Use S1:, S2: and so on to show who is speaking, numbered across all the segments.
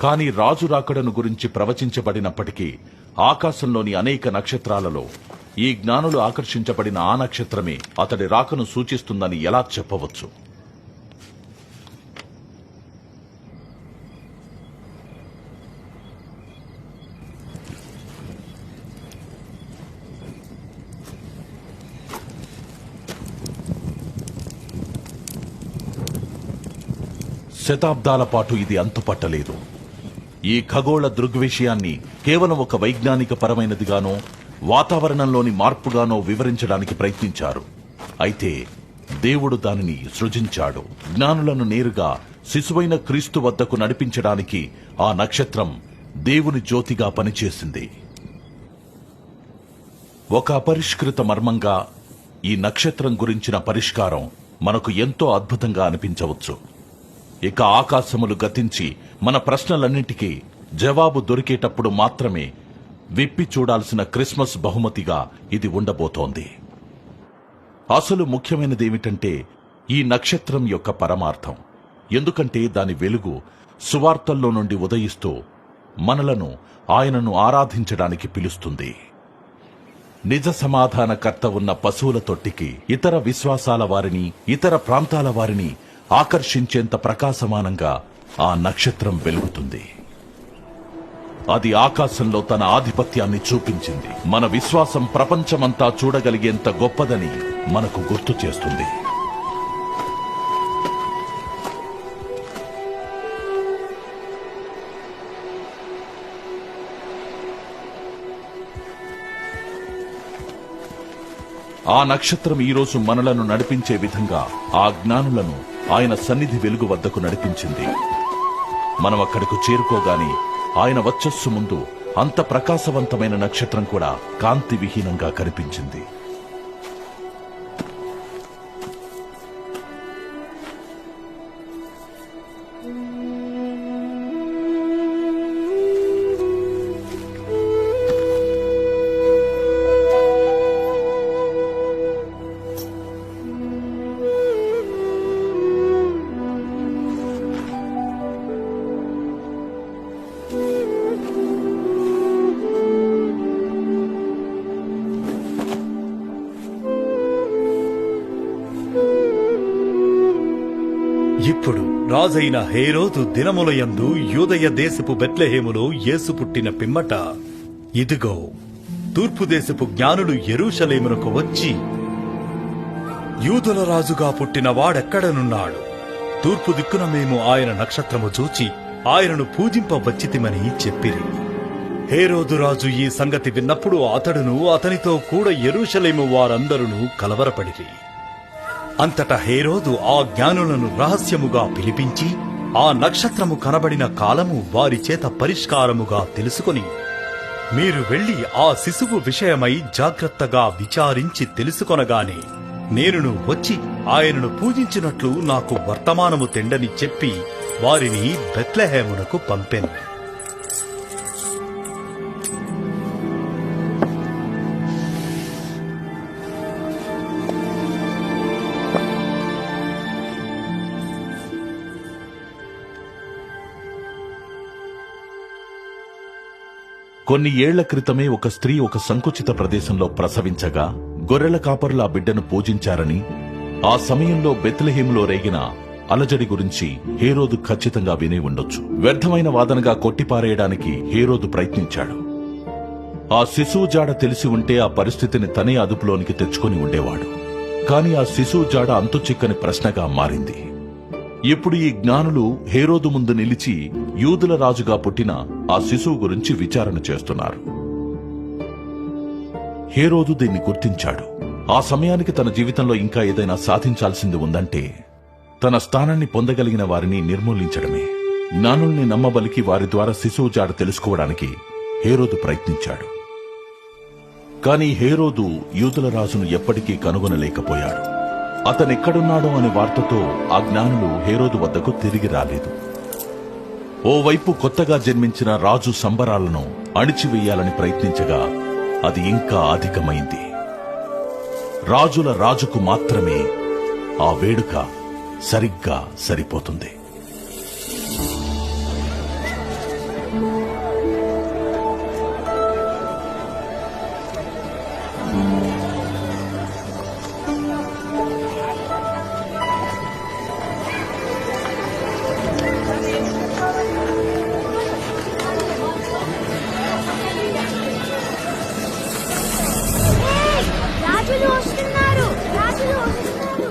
S1: కాని రాజు రాకడను గురించి ప్రవచించబడినప్పటికీ ఆకాశంలోని అనేక నక్షత్రాలలో ఈ జ్ఞానులు ఆకర్షించబడిన ఆ నక్షత్రమే అతడి రాకను సూచిస్తుందని ఎలా చెప్పవచ్చు? శతాబ్దాల పాటు ఇది అంతుపట్టలేదు. ఈ ఖగోళ దృగ్విషయాన్ని కేవలం ఒక వైజ్ఞానిక పరమైనదిగానో వాతావరణంలోని మార్పుగానో వివరించడానికి ప్రయత్నించారు. అయితే దేవుడు దానిని సృజించాడు. జ్ఞానులను నేరుగా శిశువైన క్రీస్తు వద్దకు నడిపించడానికి ఆ నక్షత్రం దేవుని జ్యోతిగా పనిచేసింది. ఒక అపరిష్కృత మర్మంగా ఈ నక్షత్రం గురించిన పరిష్కారం మనకు ఎంతో అద్భుతంగా అనిపించవచ్చు. ఇక ఆకాశములు గతించి మన ప్రశ్నలన్నింటికీ జవాబు దొరికేటప్పుడు మాత్రమే విప్పి చూడాల్సిన క్రిస్మస్ బహుమతిగా ఇది ఉండబోతోంది. అసలు ముఖ్యమైనదేమిటంటే ఈ నక్షత్రం యొక్క పరమార్థం. ఎందుకంటే దాని వెలుగు సువార్తల్లో నుండి ఉదయిస్తూ మనలను ఆయనను ఆరాధించడానికి పిలుస్తుంది. నిజ సమాధానకర్త ఉన్న పశువుల తొట్టికి ఇతర విశ్వాసాల వారిని, ఇతర ప్రాంతాల వారిని ఆకర్షించేంత ప్రకాశమానంగా ఆ నక్షత్రం వెలుగుతుంది. అది ఆకాశంలో తన ఆధిపత్యాన్ని చూపించింది. మన విశ్వాసం ప్రపంచమంతా చూడగలిగేంత గొప్పదని మనకు గుర్తు చేస్తుంది. ఆ నక్షత్రం ఈరోజు మనలను నడిపించే విధంగా ఆ జ్ఞానులను ఆయన సన్నిధి వెలుగు వద్దకు నడిపించింది. మనం అక్కడకు చేరుకోగానే ఆయన వచ్చస్సు ముందు అంత ప్రకాశవంతమైన నక్షత్రం కూడా కాంతి విహీనంగా కనిపించింది.
S2: ఇప్పుడు రాజైన హేరోదు దినములయందు యూదయ దేశపు బెత్లెహేములో యేసు పుట్టిన పిమ్మట, ఇదిగో తూర్పు దేశపు జ్ఞానులు యెరూషలేమునకు వచ్చి, యూదుల రాజుగా పుట్టిన వాడెక్కడనున్నాడు? తూర్పు దిక్కున మేము ఆయన నక్షత్రము చూచి ఆయనను పూజింపవచ్చితిమని చెప్పిరి. హేరోదు రాజు ఈ సంగతి విన్నప్పుడు అతడును అతనితో కూడా యెరూషలేము వారందరూ కలవరపడిరి. అంతటా హేరోదు ఆ జ్ఞానులను రహస్యముగా పిలిపించి ఆ నక్షత్రము కనబడిన కాలము వారి చేత పరిష్కారముగా తెలుసుకొని, మీరు వెళ్లి ఆ శిశువు విషయమై జాగ్రత్తగా విచారించి తెలుసుకొనగానే నేనును వచ్చి ఆయనను పూజించినట్లు నాకు వర్తమానము తెండని చెప్పి వారిని బెత్లెహేమునకు పంపెను.
S1: కొన్ని ఏళ్ల క్రితమే ఒక స్త్రీ ఒక సంకుచిత ప్రదేశంలో ప్రసవించగా గొర్రెల కాపరులు ఆ బిడ్డను పూజించారని, ఆ సమయంలో బెత్లెహేములో రేగిన అలజడి గురించి హేరోదు ఖచ్చితంగా విని ఉండొచ్చు. వ్యర్థమైన వాదనగా కొట్టిపారేయడానికి హేరోదు ప్రయత్నించాడు. ఆ శిశువు జాడ తెలిసి ఉంటే ఆ పరిస్థితిని తనే అదుపులోనికి తెచ్చుకొని ఉండేవాడు. కాని ఆ శిశువు జాడ అంతుచిక్కని ప్రశ్నగా మారింది. ఇప్పుడు ఈ జ్ఞానులు హేరోదు ముందు నిలిచి యూదుల రాజుగా పుట్టిన ఆ శిశువు గురించి విచారణ చేస్తున్నారు. హేరోదు దీన్ని గుర్తించాడు. ఆ సమయానికి తన జీవితంలో ఇంకా ఏదైనా సాధించాల్సింది ఉందంటే తన స్థానాన్ని పొందగలిగిన వారిని నిర్మూలించడమే. జ్ఞానుల్ని నమ్మబలికి వారి ద్వారా శిశువు జాడ తెలుసుకోవడానికి హేరోదు ప్రయత్నించాడు. కాని హేరోదు యూదుల రాజును ఎప్పటికీ కనుగొనలేకపోయాడు. అతనెక్కడున్నాడో అనే వార్తతో ఆ జ్ఞానులు హేరోదు వద్దకు తిరిగి రాలేదు. ఓవైపు కొత్తగా జన్మించిన రాజు సంబరాలను అణిచివేయాలని ప్రయత్నించగా అది ఇంకా అధికమైంది. రాజుల రాజుకు మాత్రమే ఆ వేడుక సరిగ్గా సరిపోతుంది.
S3: రాజులు వస్తున్నారు, రాజులు వస్తున్నారు.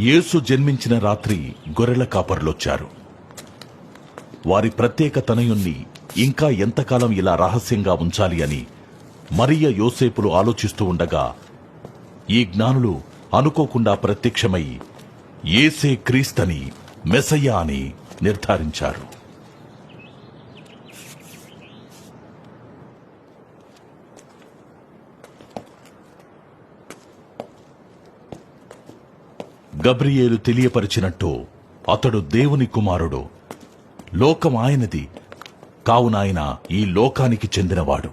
S1: యేసు జన్మించిన రాత్రి గొర్రెల కాపరులొచ్చారు. వారి ప్రత్యేక తనయుణ్ణి ఇంకా ఎంతకాలం ఇలా రహస్యంగా ఉంచాలి అని మరియ యోసేపులు ఆలోచిస్తూ ఉండగా ఈ జ్ఞానులు అనుకోకుండా ప్రత్యక్షమై యేసే క్రీస్తని, మెస్సయ్య అని నిర్ధారించారు. గబ్రియేలు తెలియపరిచినట్టు అతడు దేవుని కుమారుడు, లోకం ఆయనది, కావున ఆయన ఈ లోకానికి చెందినవాడు.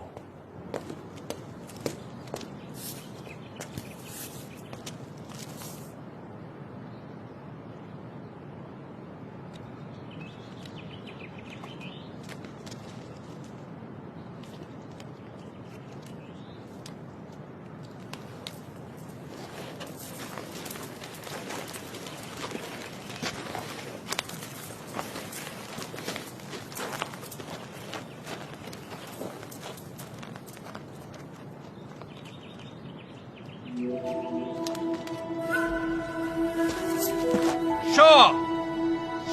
S4: Shah!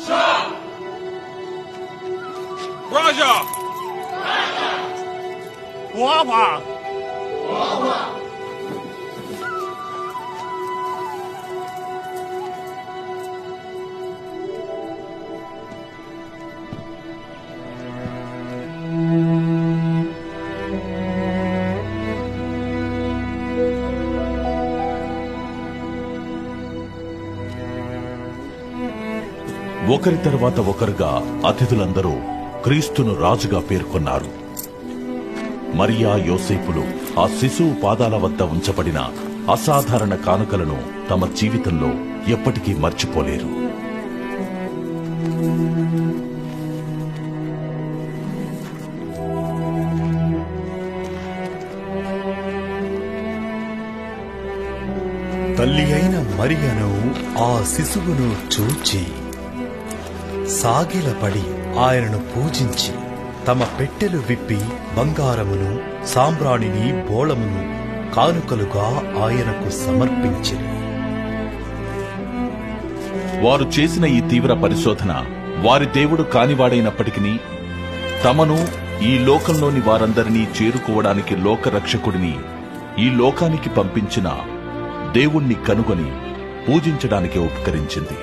S4: Shah! Raja! Raja! Wawa! Wawa!
S1: ఒకరి తర్వాత ఒకరుగా అతిథులందరూ క్రీస్తును రాజుగా పేర్కొన్నారు. మరియా యోసేపులు ఆ శిశువు పాదాల వద్ద ఉంచబడిన అసాధారణ కానుకలను తమ జీవితంలో ఎప్పటికీ మర్చిపోలేరు.
S2: తల్లి అయిన మరియను ఆ శిశువును చూచి సాగిలపడి ఆయనను పూజించి తమ పెట్టెలు విప్పి బంగారమును సాంబ్రాణిని బోళమును కానుకలుగా ఆయనకు సమర్పించిరి.
S1: వారు చేసిన ఈ తీవ్ర పరిశోధన వారి దేవుడు కానివాడైనప్పటికీ తమను ఈ లోకంలోని వారందరినీ చేరుకోవడానికి లోకరక్షకుడిని ఈ లోకానికి పంపించిన దేవుణ్ణి కనుగొని పూజించడానికి ఉపకరించింది.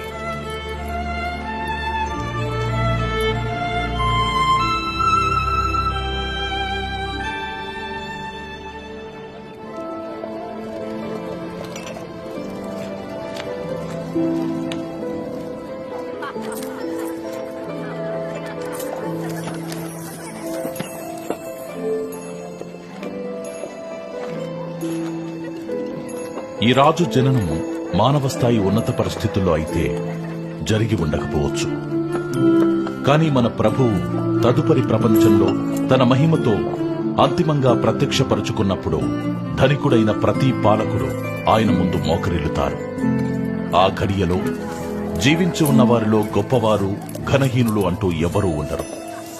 S1: ఈ రాజు జననము మానవ స్థాయి ఉన్నత పరిస్థితుల్లో అయితే జరిగి ఉండకపోవచ్చు. కాని మన ప్రభువు తదుపరి ప్రపంచంలో తన మహిమతో అంతిమంగా ప్రత్యక్షపరుచుకున్నప్పుడు ధనికుడైన ప్రతి పాలకుడు ఆయన ముందు మోకరిల్లుతారు. ఆ ఘడియలో జీవించి ఉన్న వారిలో గొప్పవారు ఘనహీనులు అంటూ ఎవరూ ఉండరు.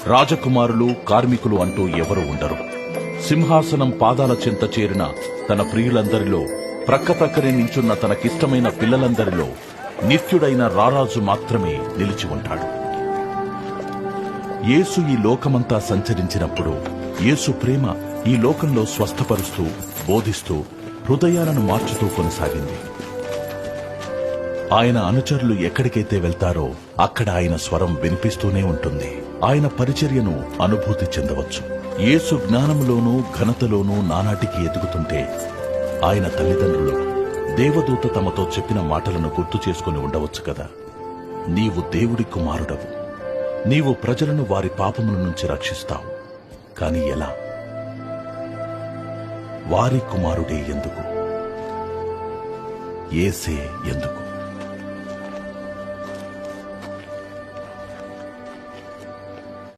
S1: రాజకుమారులు కార్మికులు అంటూ ఎవరూ ఉండరు. సింహాసనం పాదాల చెంత చేరిన తన ప్రియులందరిలో ప్రక్కనే నించున్న తనకిష్టమైన పిల్లలందరిలో నిత్యుడైన రారాజు మాత్రమే నిలిచి ఉంటాడు. యేసు ఈ లోకమంతా సంచరించినప్పుడు యేసు ప్రేమ ఈ లోకంలో స్వస్థపరుస్తూ బోధిస్తూ హృదయాలను మార్చుతూ కొనసాగింది. ఆయన అనుచరులు ఎక్కడికైతే వెళ్తారో అక్కడ ఆయన స్వరం వినిపిస్తూనే ఉంటుంది. ఆయన పరిచర్యను అనుభూతి చెందవచ్చు. యేసు జ్ఞానములోనూ ఘనతలోనూ నానాటికి ఎదుగుతుంటే ఆయన తల్లిదండ్రులు దేవదూత తమతో చెప్పిన మాటలను గుర్తు చేసుకుని ఉండవచ్చు కదా. నీవు దేవుడి కుమారుడవు, నీవు ప్రజలను వారి పాపముల నుంచి రక్షిస్తావు. కాని ఎలా? వారి కుమారుడే ఎందుకు? యేసే ఎందుకు?